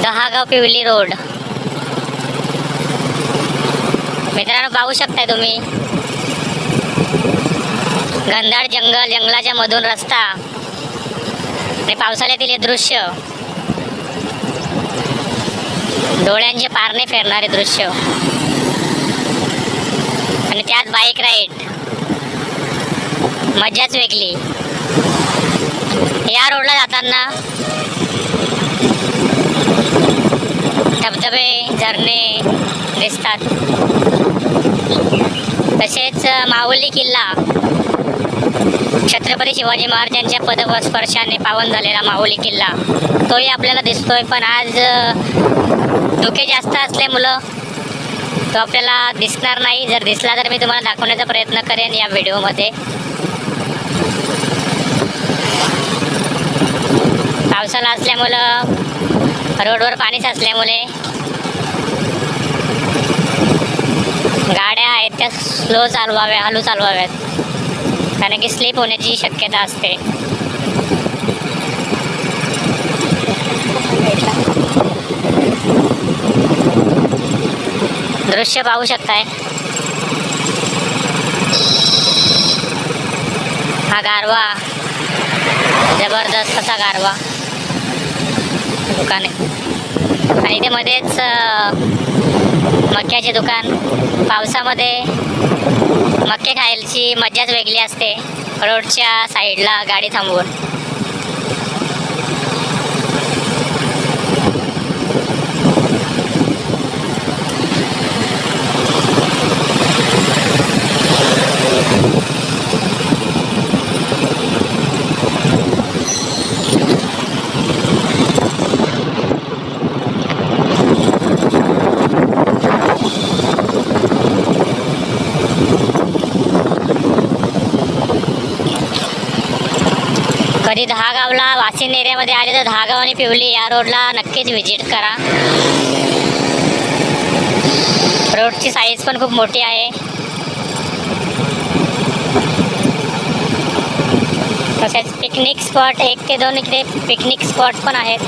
दहागाव पिवली road मित्रांनो, पाहू शकताय तुम्ही घनदाट जंगल, जंगलाच्या मधून रस्ता आणि पावसाळ्यातील हे दृश्य, डोळ्यांचे पारणे फेरणारे दृश्य आणि त्यात बाईक राईड, मजाच वेगळी. या रोडला जाताना धबधबे, झरणे दिसतात. तसेच माहुली किल्ला, छत्रपती शिवाजी महाराजांच्या पदस्पर्शाने पावन झालेला माहुली किल्ला, तोही आपल्याला दिसतोय. पण आज धुके जास्त असल्यामुळं तो आपल्याला दिसणार नाही. जर दिसला तर मी तुम्हाला दाखवण्याचा प्रयत्न करेन या व्हिडिओमध्ये. पावसाळा असल्यामुळं रोडवर पाणीच असल्यामुळे गाड्या आहेत त्या स्लो चालवाव्या, हळू चालवाव्यात, कारण की स्लिप होण्याची शक्यता असते. दृश्य पाहू शकताय. हा गारवा, जबरदस्त असा गारवा दुकान आहे. आणि इथे मध्येच मक्याचे दुकान. पावसामध्ये मक्के खायची मजाच वेगळी असते, रोडच्या साईडला गाडी थांबवून. कधी दहागावला वाशिंद एरियामध्ये आले तर दहागाव आणि पिवली या रोडला नक्कीच व्हिजिट करा. रोडची साईज पण खूप मोठी आहे. तसेच पिकनिक स्पॉट 1 ते 2 इकडे पिकनिक स्पॉट पण आहेत.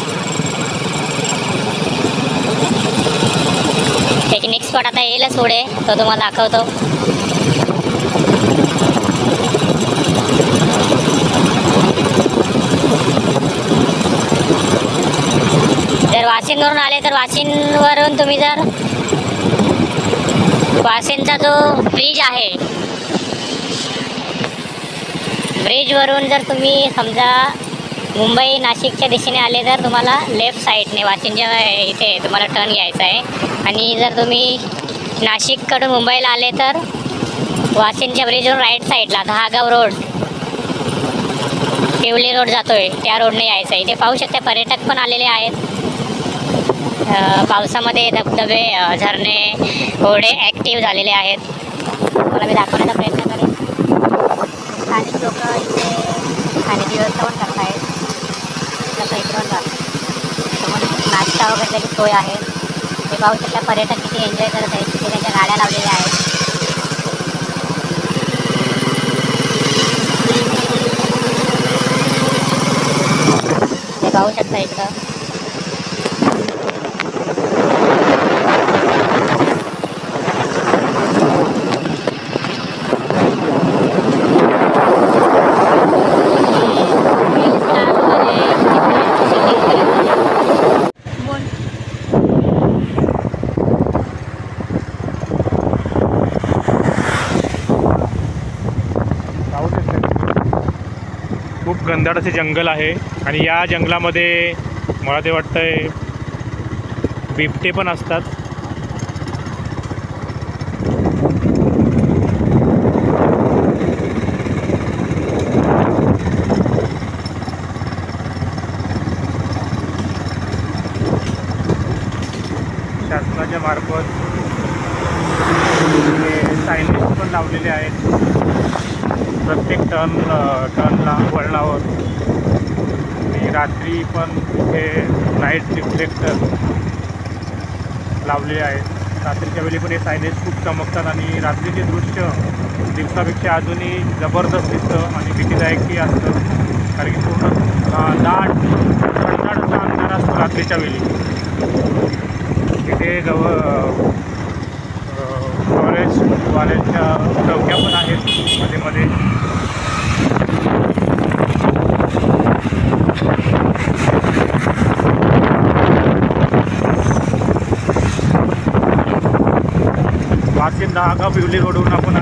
पिकनिक स्पॉट आता येईलच पुढे, तो तुम्हाला दाखवतो. जर वाशिंदवरून आले तर वाशिंदवरून तुम्ही जर वाशिंदचा जो ब्रिज आहे, ब्रिजवरून जर तुम्ही समजा मुंबई नाशिकच्या दिशेने आले तर तुम्हाला लेफ्ट साईडने वाशिंदच्या इथे तुम्हाला टर्न घ्यायचा आहे. आणि जर तुम्ही नाशिककडून मुंबईला आले तर वाशिंदच्या ब्रिजवरून राईट साईडला दहागाव रोड, पिवली रोड जातोय, त्या रोडने यायचं आहे. इथे पाहू शकता पर्यटक पण आलेले आहेत. पावसामध्ये धबधबे, झरणे, ओढे ॲक्टिव्ह झालेले आहेत. मला मी दाखवण्याचा प्रयत्न करेन. स्थानिक लोक इथे खाण्याची व्यवस्था पण करत आहेत. नाश्ता वगैरे त्याची सोय आहे. ते पाहू शकता पर्यटक किती एन्जॉय करत आहेत. तिथे त्यांच्या गाड्या लावलेल्या आहेत. ते पाहू शकता इकडं खूप घनदाट असे जंगल आहे. आणि या जंगलामध्ये मला ते वाटतंय बिबटे पण असतात. शासनाच्या मार्फत सायनेज पण लावलेले आहेत प्रत्येक टर्नला, वळणावर. आणि रात्री पण इथे नाईट रिफ्लेक्टर लावलेले आहेत. रात्रीच्या वेळी पण हे सायनेज खूप चमकतात आणि रात्रीचे दृश्य दिवसापेक्षा अजूनही जबरदस्त दिसतं आणि भीतीदायकही असतं, कारण की पूर्ण दाट असा अंधार असतो रात्रीच्या वेळी. तिथे फॉरेस्टवाल्यांच्या चौक्या पण आहेत मध्ये मध्ये. वाशिम दहागाव बिवली रोडवरून आपण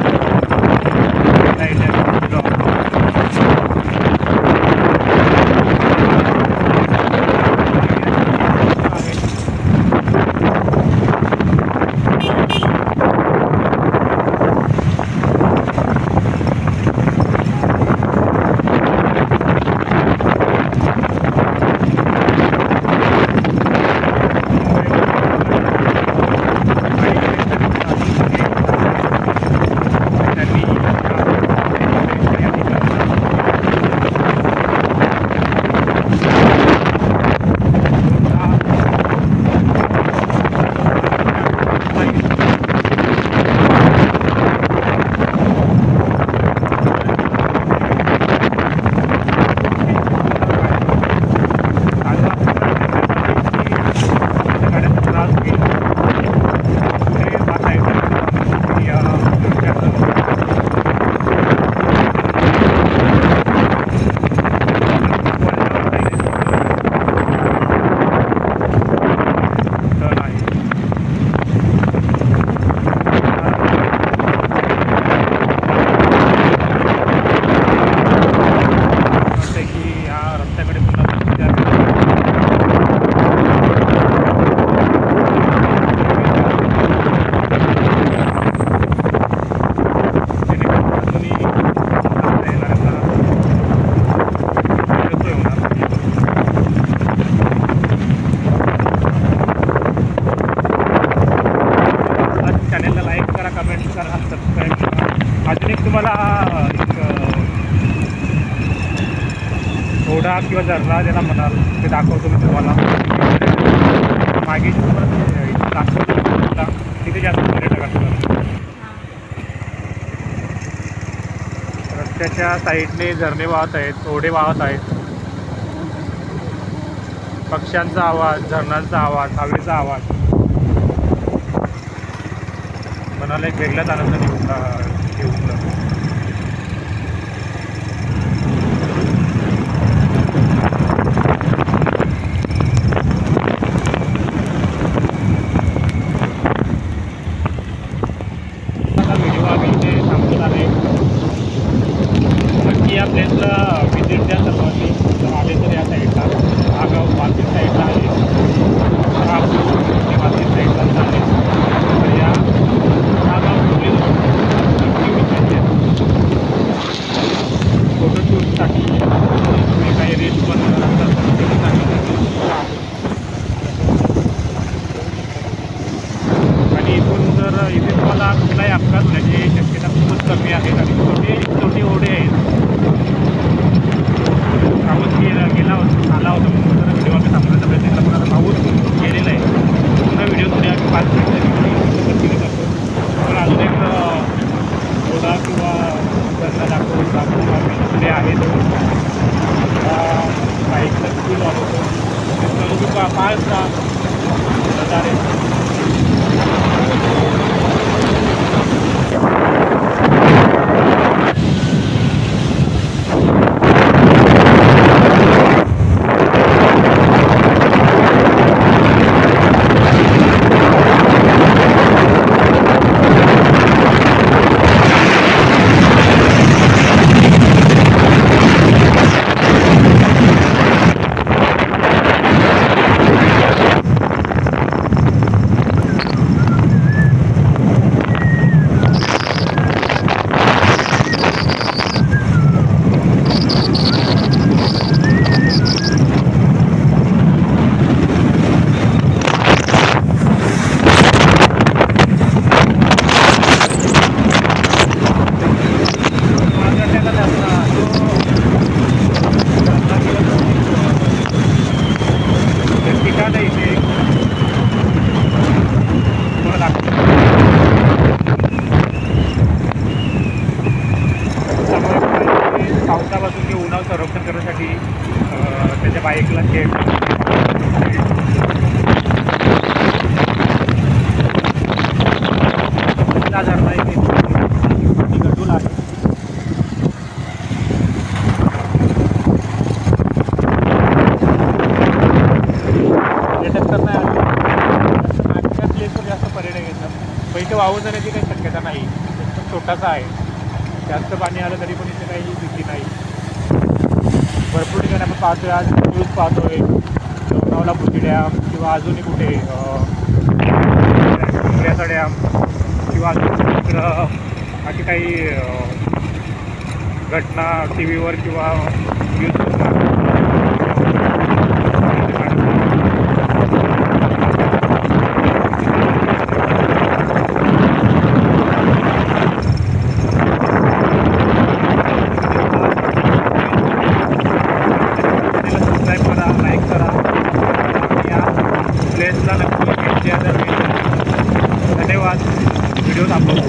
ओढा किंवा झरणा ज्याला म्हणाल ते दाखवतो मी तुम्हाला. मागे दाखवतो तिथे जास्त पर्यटक असतात. रस्त्याच्या साईडने झरणे वाहत आहेत, ओढे वाहत आहेत. पक्ष्यांचा आवाज, झरणांचा आवाज, हवेचा आवाज मनाला एक वेगळाच आनंद घेऊन जातो. व्हिडिओ आम्ही इथे थांबवत आहे. नक्की या प्लेसला व्हिजिट द्या सर्वांनी. आले तर या साईडला आगाव मार्केट साईडला आहे, मार्केट साईडला आहे. तर या आगाव फोटोशूटसाठी तुम्ही काही रील्स बनवणार आणि इथून जर इथे तुम्हाला कुठलाही अपघात होण्याची शक्यता खूपच कमी आहे. आणि छोटे ओढे आहेत. पाऊस गेला आला होता म्हणून जर व्हिडिओ आम्ही थांबवण्याचा प्रयत्न केला, पण आता पाऊस गेलेला आहे. पुन्हा व्हिडिओ थोडी आम्ही 5 मिनिटं कंटिन्यू करतो. पण अजून एक ओढा किंवा झरणा दाखवून पुढे आहे तो बाईकला किती लावतो 5 संरक्षण करण्यासाठी त्याच्या बाईकला शेड धरला आहे गडूल आहे. पर्यटक करणार नाशिकच्या प्लेसवर जास्त पर्यटक येतात. इथे वाहून जाण्याची काही शक्यता नाही, एकदम छोटासा आहे. जास्त पाणी आलं तरी पण इथे काही भीती नाही. भरपूर ठिकाणी आपण पाहतोय, आज न्यूज पाहतोय लोणावळा बुद्धी डॅम किंवा अजूनही कुठे पुण्याचा डॅम किंवा अजून अशी काही घटना टी व्हीवर किंवा न्यूजवर सबस्क्राईब करा, लाईक करा, या प्लेसला नक्की भेट द्या. धन्यवाद. व्हिडिओ थांबवतो.